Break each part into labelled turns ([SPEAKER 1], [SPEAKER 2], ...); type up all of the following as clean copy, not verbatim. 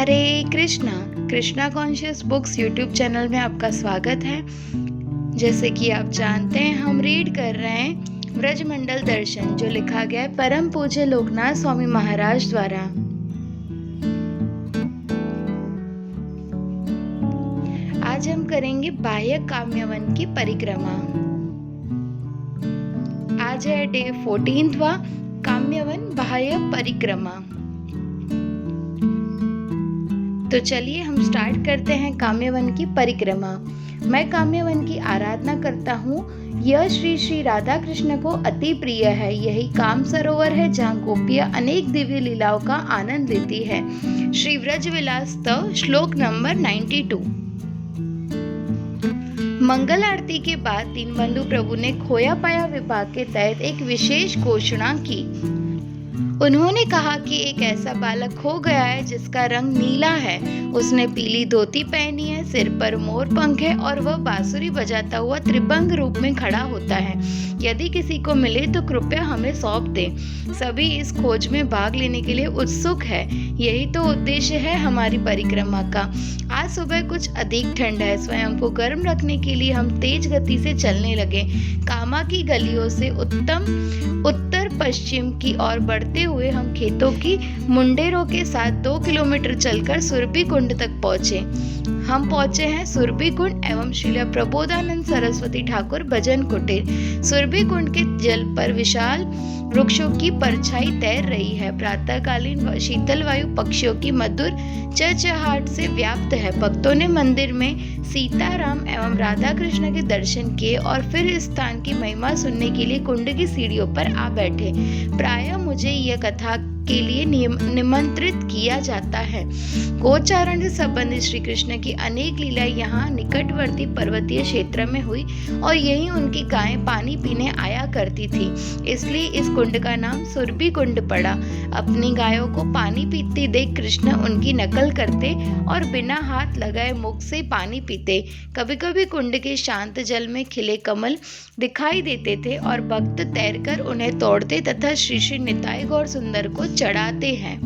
[SPEAKER 1] हरे Krishna Krishna conscious books YouTube channel में आपका स्वागत है। जैसे कि आप जानते हैं, हम रीड कर रहे हैं ब्रजमंडल दर्शन, जो लिखा गया है परम पूज्य लोकनाथ स्वामी महाराज द्वारा। आज हम करेंगे बाह्य काम्यवन की परिक्रमा। आज है डे 14वां काम्यवन बाह्य परिक्रमा। तो चलिए हम स्टार्ट करते हैं काम्यवन की परिक्रमा। मैं काम्यवन की आराधना करता हूँ। यह श्री श्री राधा कृष्ण को अति प्रिय है। यही काम सरोवर है जहाँ गोपियाँ अनेक दिव्य लीलाओं का आनंद लेती है। श्री व्रज विलास स्तव, श्लोक नंबर 92। मंगल आरती के बाद दीनबंधु प्रभु ने खोया पाया विभाग के तहत एक विशेष घोषणा की। उन्होंने कहा कि एक ऐसा बालक खो गया है जिसका रंग नीला है। उसने पीली धोती पहनी है, सिर पर मोर पंख है और वह बांसुरी बजाता हुआ त्रिभंग रूप में खड़ा होता है। यदि किसी को मिले तो कृपया हमें सौंप दे। सभी इस खोज में भाग लेने के लिए उत्सुक है। यही तो उद्देश्य है हमारी परिक्रमा का। आज सुबह कुछ अधिक ठंड है। स्वयं को गर्म रखने के लिए हम तेज गति से चलने लगे। कामा की गलियों से उत्तर पश्चिम की ओर बढ़ते हुए हम खेतों की मुंडेरों के साथ 2 किलोमीटर चलकर सुरभि कुंड तक पहुंचे। हम पहुंचे हैं सुरभि कुंड एवं श्रील प्रबोधानंद सरस्वती ठाकुर भजन कुटीर। सुरभि कुंड के जल पर विशाल वृक्षों की परछाई तैर रही है। प्रातःकालीन शीतल वायु पक्षियों की मधुर चहचहाहट से व्याप्त है। भक्तों ने मंदिर में सीताराम एवं राधा कृष्ण के दर्शन किए और फिर इस स्थान की महिमा सुनने के लिए कुंड की सीढ़ियों पर आ बैठे। प्रायः मुझे यह कथा के लिए निमंत्रित किया जाता है। गोचारण से संबंधित श्री कृष्ण की अनेक लीला यहाँ निकटवर्ती पर्वतीय क्षेत्र में हुई और यही उनकी गायें पानी पीने आया करती थी, इसलिए इस कुंड का नाम सुरभि कुंड पड़ा। अपनी गायों को पानी पीते देख कृष्ण उनकी नकल करते और बिना हाथ लगाए मुख से पानी पीते। कभी कभी कुंड के शांत जल में खिले कमल दिखाई देते थे और भक्त तैरकर उन्हें तोड़ते तथा श्री श्री निताई गौर सुंदर को चढ़ाते हैं।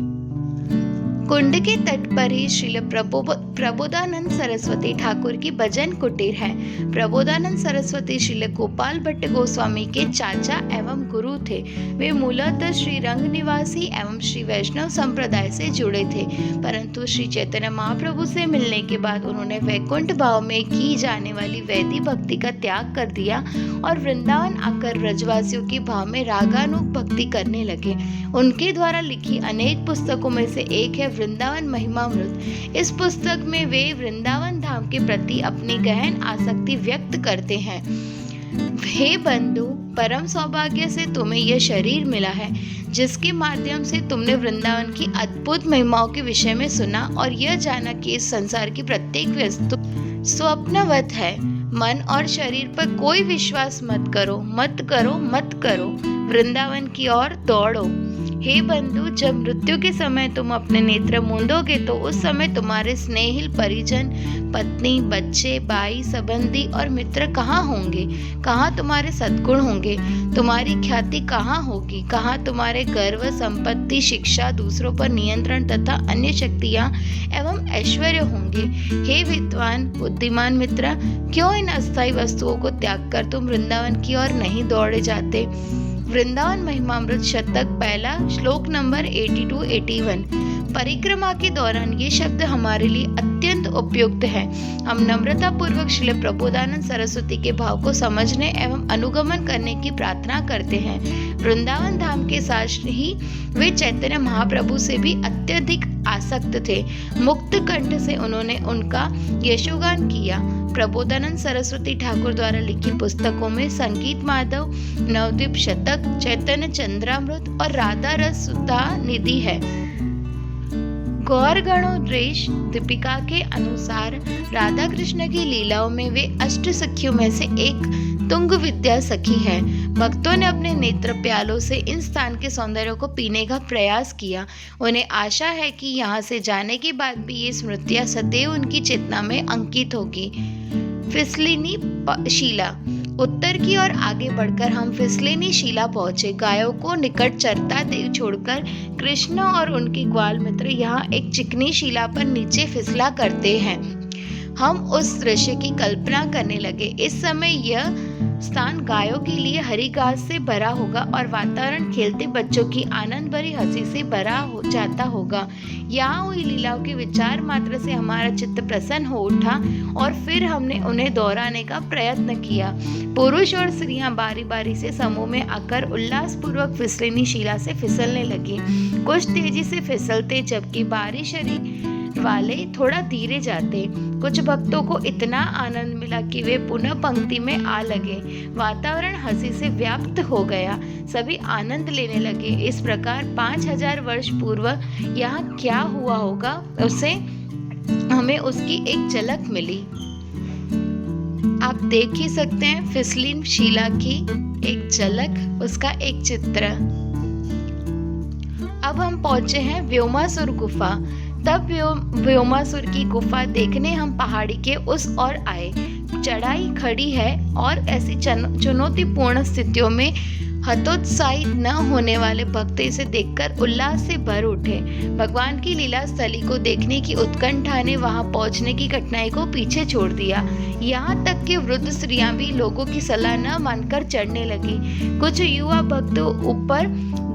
[SPEAKER 1] कुंड के तट पर ही श्रील प्रबोधानंद सरस्वती ठाकुर की भजन कुटीर है। प्रबोधानंद सरस्वती श्रील गोपाल भट्ट गोस्वामी के चाचा एवं गुरु थे। वे मूलतः श्री रंग निवासी एवं श्री वैष्णव संप्रदाय से जुड़े थे, परंतु श्री चैतन्य महाप्रभु से मिलने के बाद उन्होंने वैकुंठ भाव में की जाने वाली वैदिक भक्ति का त्याग कर दिया और वृंदावन आकर ब्रजवासियों के भाव में रागानुग भक्ति करने लगे। उनके द्वारा लिखी अनेक पुस्तकों में से एक है वृंदावन महिमामृत। इस पुस्तक में वे वृंदावन धाम के प्रति अपनी गहन आसक्ति व्यक्त करते हैं। हे बंधु, परम सौभाग्य से तुम्हें यह शरीर मिला है जिसके माध्यम से तुमने वृंदावन की अद्भुत महिमाओं के विषय में सुना और यह जाना कि इस संसार की प्रत्येक वस्तु स्वप्नवत है। मन और शरीर पर कोई विश्वास मत करो। वृंदावन की ओर दौड़ो। हे बंधु, जब मृत्यु के समय तुम अपने नेत्र मूंदोगे तो उस समय तुम्हारे स्नेहिल परिजन, पत्नी, बच्चे, भाई, संबंधी और मित्र कहाँ होंगे? कहाँ तुम्हारे सद्गुण होंगे? तुम्हारी ख्याति कहाँ होगी? कहाँ तुम्हारे गर्व, संपत्ति, शिक्षा, दूसरों पर नियंत्रण तथा अन्य शक्तियाँ एवं ऐश्वर्य होंगे? हे विद्वान बुद्धिमान मित्र, क्यों इन अस्थायी वस्तुओं को त्याग कर तुम वृंदावन की ओर नहीं दौड़े जाते? वृंदावन महिमामृत शतक पहला, श्लोक नंबर 82-81। परिक्रमा के दौरान ये शब्द हमारे लिए अत्यंत उपयुक्त है। हम नम्रता पूर्वक श्री प्रबोधानंद सरस्वती के भाव को समझने एवं अनुगमन करने की प्रार्थना करते हैं। वृंदावन धाम के साथ ही वे चैतन्य महाप्रभु से भी अत्यधिक आसक्त थे। मुक्त कंठ से उन्होंने उनका यशोगान किया। प्रबोधानंद सरस्वती ठाकुर द्वारा लिखी पुस्तकों में संगीत माधव, नवद्वीप शतक, चैतन्य चंद्रामृत और राधा रस सुधा निधि है। गौर गणोद्रेश दीपिका के अनुसार राधा कृष्ण की लीलाओं में वे अष्ट सखियों में से एक तुंग विद्या सखी है। भक्तों ने अपने नेत्र प्यालों से इन स्थान के सौंदर्य को पीने का प्रयास किया। उन्हें आशा है कि यहाँ से जाने के बाद भी ये स्मृतियाँ सदैव उनकी चेतना में अंकित होगी। फिसलिनी शिला उत्तर की ओर आगे बढ़कर हम फिसलेनी शिला पहुंचे। गायों को निकट चरता छोड़कर कृष्ण और उनके ग्वाल मित्र यहाँ एक चिकनी शिला पर नीचे फिसला करते हैं। हम उस दृश्य की कल्पना करने लगे। इस समय यह स्थान गायों के लिए हरी घास से भरा होगा और वातावरण खेलते बच्चों की आनंद भरी हंसी से भरा हो जाता होगा। यहाँ हुई लीलाओं के विचार मात्र से हमारा चित्त प्रसन्न हो उठा और फिर हमने उन्हें दोहराने का प्रयत्न किया। पुरुष और स्त्रियां बारी बारी से समूह में आकर उल्लासपूर्वक फिसलनी शिला से फिसलने लगी। कुछ तेजी से फिसलते जबकि बारी शरीर वाले थोड़ा धीरे जाते। कुछ भक्तों को इतना आनंद मिला कि वे पुनः पंक्ति में आ लगे। वातावरण हंसी से व्याप्त हो गया। सभी आनंद लेने लगे। इस प्रकार 5000 वर्ष पूर्व यहाँ क्या हुआ होगा उसे हमें उसकी एक झलक मिली। आप देख ही सकते हैं फिसलीन शिला की एक झलक, उसका एक चित्र। अब हम पहुंचे हैं व्योमासुर गुफा। तब व्योमासुर की गुफा देखने हम पहाड़ी के उस ओर आए। चढ़ाई खड़ी है और ऐसी चुनौतीपूर्ण स्थितियों में हतोत्साहित न होने वाले भक्त इसे देखकर उल्लास से भर उठे। भगवान की लीला स्थली को देखने की उत्कंठा ने वहां पहुंचने की कठिनाई को पीछे छोड़ दिया। यहाँ तक कि वृद्ध स्त्रियां भी लोगों की सलाह न मानकर चढ़ने लगी। कुछ युवा भक्त ऊपर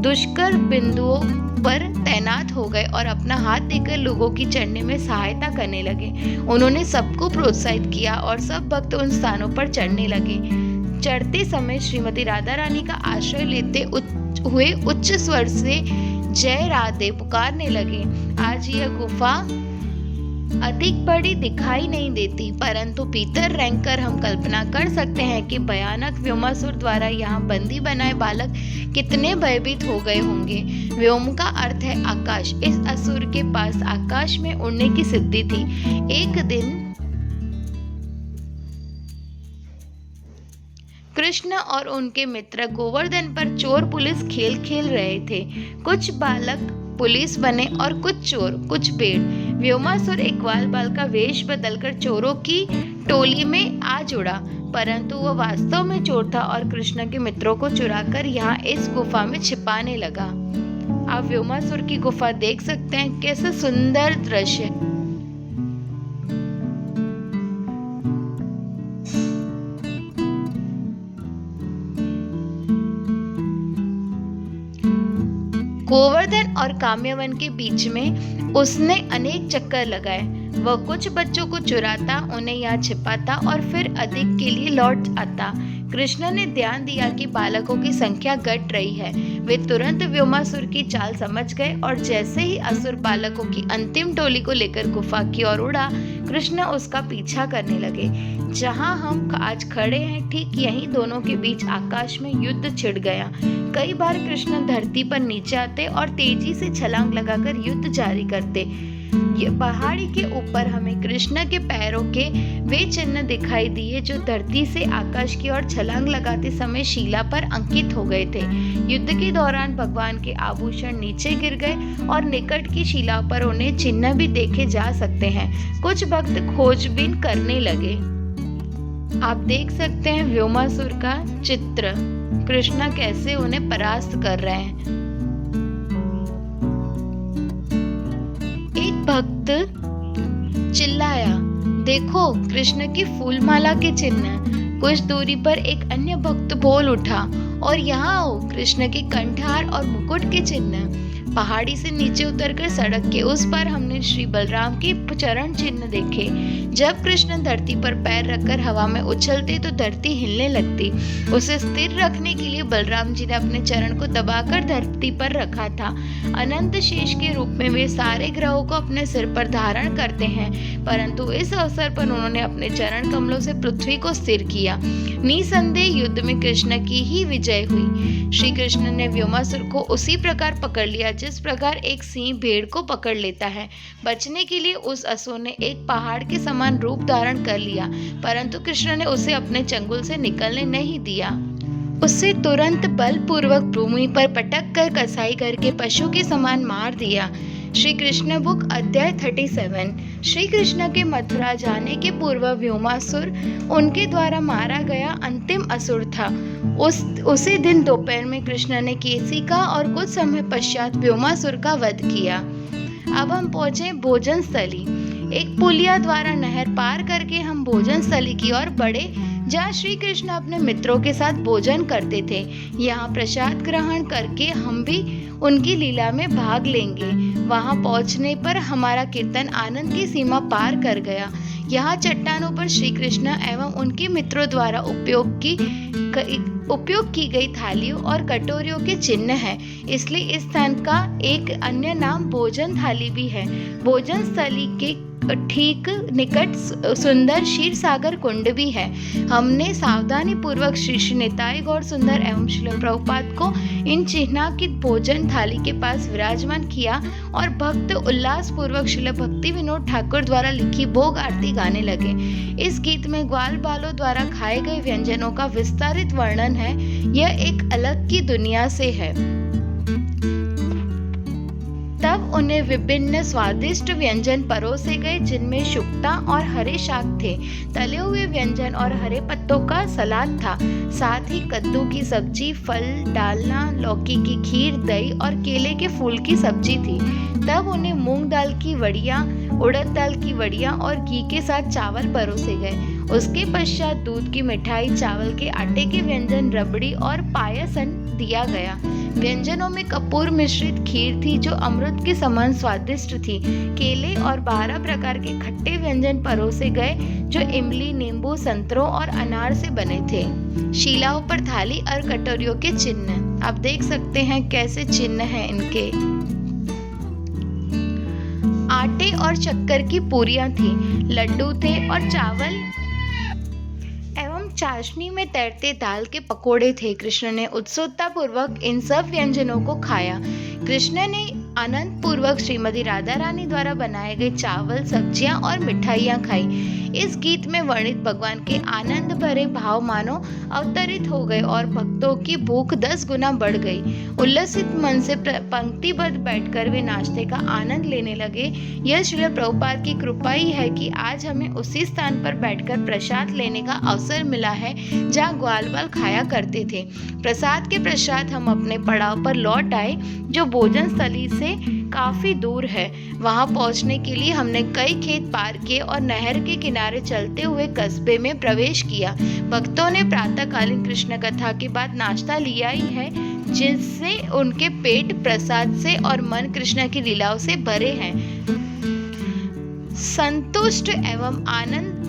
[SPEAKER 1] दुष्कर बिंदुओं पर तैनात हो गए और अपना हाथ देकर लोगों की चढ़ने में सहायता करने लगे। उन्होंने सबको प्रोत्साहित किया और सब भक्त उन स्थानों पर चढ़ने लगे। चढ़ते समय श्रीमती राधा रानी का आश्रय लेते हुए उच्च स्वर से जय राधे पुकारने लगे। आज यह गुफा अधिक बड़ी दिखाई नहीं देती, परंतु भीतर रहकर हम कल्पना कर सकते हैं कि भयानक व्योमासुर द्वारा यहाँ बंदी बनाए बालक कितने भयभीत हो गए होंगे। व्योम का अर्थ है आकाश। इस असुर के पास आकाश में उड़ने की सिद्धि थी। एक दिन कृष्ण और उनके मित्र गोवर्धन पर चोर पुलिस खेल खेल रहे थे। कुछ बालक पुलिस बने और कुछ चोर, कुछ भेड़। व्योमासुर एक ग्वाल बाल का वेश बदलकर चोरों की टोली में आ जुड़ा, परंतु वह वास्तव में चोर था और कृष्ण के मित्रों को चुराकर यहाँ इस गुफा में छिपाने लगा। आप व्योमासुर की गुफा देख सकते हैं, कैसा सुंदर दृश्य। गोवर्धन और काम्यवन के बीच में उसने अनेक चक्कर लगाए। वह कुछ बच्चों को चुराता, उन्हें यहाँ छिपाता और फिर अधिक के लिए लौट आता। कृष्ण ने ध्यान दिया कि बालकों की संख्या घट रही है। वे तुरंत व्योमासुर की चाल समझ गए और जैसे ही असुर बालकों की अंतिम टोली को लेकर गुफा की ओर उड़ा, कृष्ण उसका पीछा करने लगे। जहाँ हम आज खड़े हैं, ठीक यहीं दोनों के बीच आकाश में युद्ध छिड़ गया। कई बार कृष्ण धरती पर नीचे आते और तेजी से छलांग लगाकर युद्ध जारी करते। ये पहाड़ी के ऊपर हमें कृष्ण के पैरों के वे चिन्ह दिखाई दिए जो धरती से आकाश की ओर छलांग लगाते समय शिला पर अंकित हो गए थे। युद्ध के दौरान भगवान के आभूषण नीचे गिर गए और निकट की शिला पर उन्हें चिन्ह भी देखे जा सकते हैं। कुछ भक्त खोजबीन करने लगे। आप देख सकते हैं व्योमासुर का चित्र, कृष्ण कैसे उन्हें परास्त कर रहे हैं। एक भक्त चिल्लाया, देखो कृष्ण की फूलमाला के चिन्ह। कुछ दूरी पर एक अन्य भक्त बोल उठा, और यहाँ आओ, कृष्ण के कंठहार और मुकुट के चिन्ह। पहाड़ी से नीचे उतरकर सड़क के उस पार हमने श्री बलराम के चरण चिन्ह देखे। जब कृष्ण धरती पर पैर रखकर हवा में उछलते तो धरती हिलने लगती। उसे स्थिर रखने के लिए बलराम जी ने अपने चरण को दबाकर धरती पर रखा था। अनंत शेष के रूप में वे सारे ग्रहों को अपने सिर पर धारण करते हैं, परंतु इस अवसर पर उन्होंने अपने चरण कमलों से पृथ्वी को स्थिर किया। निसंदेह युद्ध में कृष्ण की ही विजय हुई। श्री कृष्ण ने व्योमासुर को उसी प्रकार पकड़ लिया जिस प्रकार एक सिंह भेड़ को पकड़ लेता है। बचने के लिए उस असुर ने एक पहाड़ के समान रूप धारण कर लिया, परंतु कृष्ण ने उसे अपने चंगुल से निकलने नहीं दिया। उसे तुरंत बलपूर्वक भूमि पर पटक कर कसाई घर के पशु के समान मार दिया। श्री कृष्ण बुक अध्याय 37। श्री कृष्ण के मथुरा जाने के पूर्व व्योमासुर उनके द्वारा मारा गया अंतिम असुर था। उसी दिन दोपहर में कृष्ण ने केसी का और कुछ समय पश्चात व्योमासुर का वध किया। अब हम पहुंचे भोजन स्थली। एक पुलिया द्वारा नहर पार करके हम भोजन स्थली की ओर बढ़े, जहाँ श्री कृष्ण अपने मित्रों के साथ भोजन करते थे। यहाँ प्रसाद ग्रहण करके हम भी उनकी लीला में भाग लेंगे। वहाँ पहुँचने पर हमारा कीर्तन आनंद की सीमा पार कर गया। यहाँ चट्टानों पर श्री कृष्ण एवं उनके मित्रों द्वारा उपयोग की गई थालियों और कटोरियों के चिन्ह हैं। इसलिए इस स्थान का एक अन्य नाम भोजन थाली भी है। भोजन स्थली के ठीक निकट सुंदर क्षीर सागर कुंड भी है। हमने सावधानी पूर्वक श्री निताई गौर सुंदर एवं श्रील प्रभुपाद को इन चिन्हांकित भोजन थाली के पास विराजमान किया और भक्त उल्लास पूर्वक श्रील भक्ति विनोद ठाकुर द्वारा लिखी भोग आरती गाने लगे। इस गीत में ग्वाल बालों द्वारा खाए गए व्यंजनों का विस्तारित वर्णन है। यह एक अलग की दुनिया से है। तब उन्हें विभिन्न स्वादिष्ट व्यंजन परोसे गए, जिनमें शुक्ता और हरे शाक थे, तले हुए व्यंजन और हरे पत्तों का सलाद था। साथ ही कद्दू की सब्जी, फल, डालना, लौकी की खीर, दही और केले के फूल की सब्जी थी। तब उन्हें मूंग दाल की वड़ियाँ, उड़द दाल की वड़ियाँ और घी के साथ चावल परोसे गए। उसके पश्चात दूध की मिठाई, चावल के आटे के व्यंजन, रबड़ी और पायसन दिया गया। व्यंजनों में कपूर मिश्रित खीर थी जो अमृत के समान स्वादिष्ट थी। केले और 12 प्रकार के खट्टे व्यंजन परोसे गए जो इमली, नींबू, संतरों और अनार से बने थे। शिलाओं पर थाली और कटोरियों के चिन्ह आप देख सकते हैं कैसे चिन्ह हैं इनके। आटे और शक्कर की पूरियां थी, लड्डू थे और चावल एवं चाशनी में तैरते दाल के पकोड़े थे। कृष्ण ने उत्सुकता पूर्वक इन सब व्यंजनों को खाया। कृष्ण ने आनंद पूर्वक श्रीमती राधा रानी द्वारा बनाए गए चावल, सब्जियां और मिठाइयां खाई। इस गीत में वर्णित भगवान के आनंद भरे भाव मानो अवतरित हो गए और भक्तों की भूख 10 गुना बढ़ गई। उल्लसित मन से पंक्तिबद्ध बैठकर वे नाश्ते का आनंद लेने लगे। यह श्रील प्रभुपाद की कृपा ही है कि आज हमें उसी स्थान पर बैठकर प्रसाद लेने का अवसर मिला है जहाँ ग्वाल बाल खाया करते थे। प्रसाद के पश्चात हम अपने पड़ाव पर लौट आए, जो भोजन स्थली से काफी दूर है। वहां पहुंचने के लिए हमने कई खेत पार किए और नहर के किनारे चलते हुए कस्बे में प्रवेश किया। भक्तों ने प्रातःकालीन कृष्ण कथा के बाद नाश्ता लिया ही है, जिससे उनके पेट प्रसाद से और मन कृष्ण की लीलाओं से भरे हैं। संतुष्ट एवं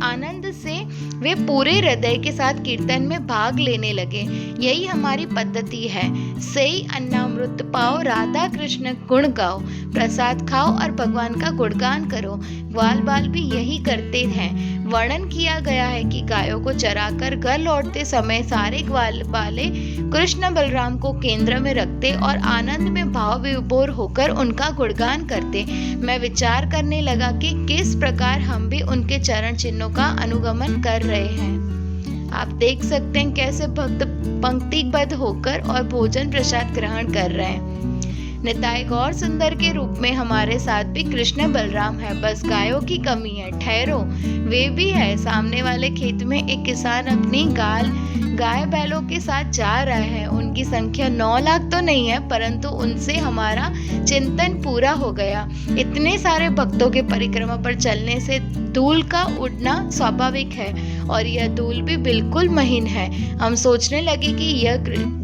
[SPEAKER 1] आनंद से वे पूरे हृदय के साथ कीर्तन में भाग लेने लगे। यही हमारी पद्धति है। सही अन्नामृत पाओ, राधा कृष्ण गुण गाओ, प्रसाद खाओ और भगवान का गुणगान करो। ग्वाल बाल भी यही करते हैं। वर्णन किया गया है कि गायों को चराकर घर लौटते समय सारे ग्वाल बाले कृष्ण बलराम को केंद्र में रखते और आनंद में भाव विभोर होकर उनका गुणगान करते। मैं विचार करने लगा कि किस प्रकार हम भी उनके चरण चिन्हों का अनुगमन कर रहे हैं। आप देख सकते हैं कैसे भक्त पंक्तिबद्ध होकर और भोजन प्रसाद ग्रहण कर रहे हैं। निताई गौर सुंदर के रूप में हमारे साथ भी कृष्ण बलराम है, बस गायों की कमी है। ठहरो, वे भी है। सामने वाले खेत में एक किसान अपनी गाय बैलों के साथ जा रहा है। उनकी संख्या 9 लाख तो नहीं है, परंतु उनसे हमारा चिंतन पूरा हो गया। इतने सारे भक्तों के परिक्रमा पर चलने से धूल का उड़ना स्वाभाविक है और यह धूल भी बिल्कुल महीन है। हम सोचने लगे कि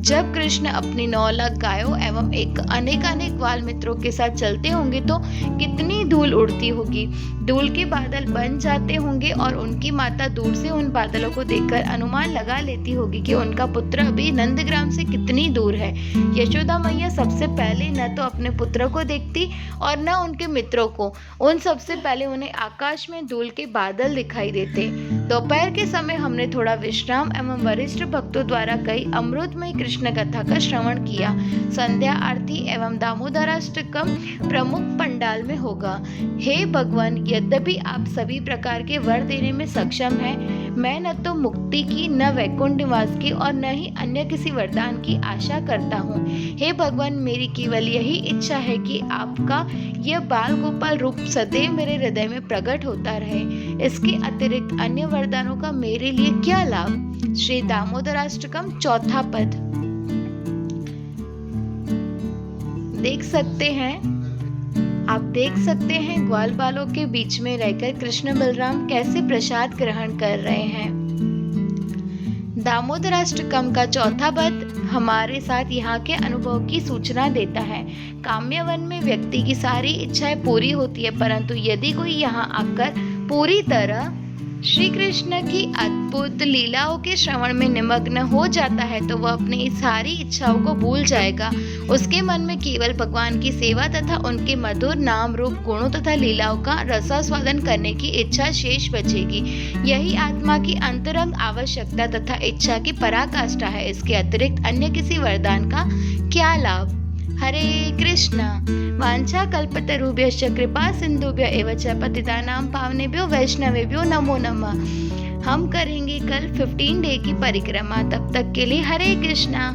[SPEAKER 1] जब कृष्ण अपनी 9 लाख गायों एवं अनेक ग्वाल मित्रों के साथ चलते होंगे तो कितनी धूल उड़ती होगी। धूल के बादल बन जाते होंगे और उनकी माता दूर से उन बादलों को देखकर अनुमान लगा लेती होगी कि उनका पुत्र अभी नंदग्राम से कितनी दूर है। यशोदा मैया सबसे पहले न तो अपने पुत्र को देखती और न उनके मित्रों को। उन सबसे पहले उन्हें आकाश में धूल के बादल दिखाई देते। दोपहर के समय हमने थोड़ा विश्राम एवं वरिष्ठ भक्तों द्वारा कई अमृतमय कृष्ण कथा का श्रवण किया। संध्या आरती एवं दामोदराष्टकम प्रमुख पंडाल में होगा। हे भगवान, यद्यपि आप सभी प्रकार के वर देने में सक्षम हैं, मैं न तो मुक्ति की, न वैकुंठ निवास की और न ही अन्य किसी वरदान की आशा करता हूँ। हे भगवान, मेरी केवल यही इच्छा है कि आपका यह बाल गोपाल रूप सदैव मेरे हृदय में प्रकट होता रहे। इसके अतिरिक्त अन्य वरदानों का मेरे लिए क्या लाभ? श्री दामोदराष्टकम, चौथा पद। आप देख सकते हैं ग्वाल बालों के बीच में रहकर कृष्ण बलराम कैसे प्रसाद ग्रहण कर रहे हैं। दामोदराष्टकम का चौथा पद हमारे साथ यहाँ के अनुभव की सूचना देता है। काम्यवन में व्यक्ति की सारी इच्छाएं पूरी होती है, परंतु यदि कोई यहाँ आकर पूरी तरह श्री कृष्ण की अद्भुत लीलाओं के श्रवण में निमग्न हो जाता है तो वह अपनी सारी इच्छाओं को भूल जाएगा। उसके मन में केवल भगवान की सेवा तथा उनके मधुर नाम रूप गुणों तथा लीलाओं का रसास्वादन करने की इच्छा शेष बचेगी। यही आत्मा की अंतरंग आवश्यकता तथा इच्छा की पराकाष्ठा है। इसके अतिरिक्त अन्य किसी वरदान का क्या लाभ? हरे कृष्णा। वांछा कल्पतरुभ्यश्च कृपा सिंधुभ्य एव च पतितानां पावनेभ्यो वैष्णवेभ्यो नमो नमः। हम करेंगे कल 15 डे की परिक्रमा। तब तक के लिए हरे कृष्णा।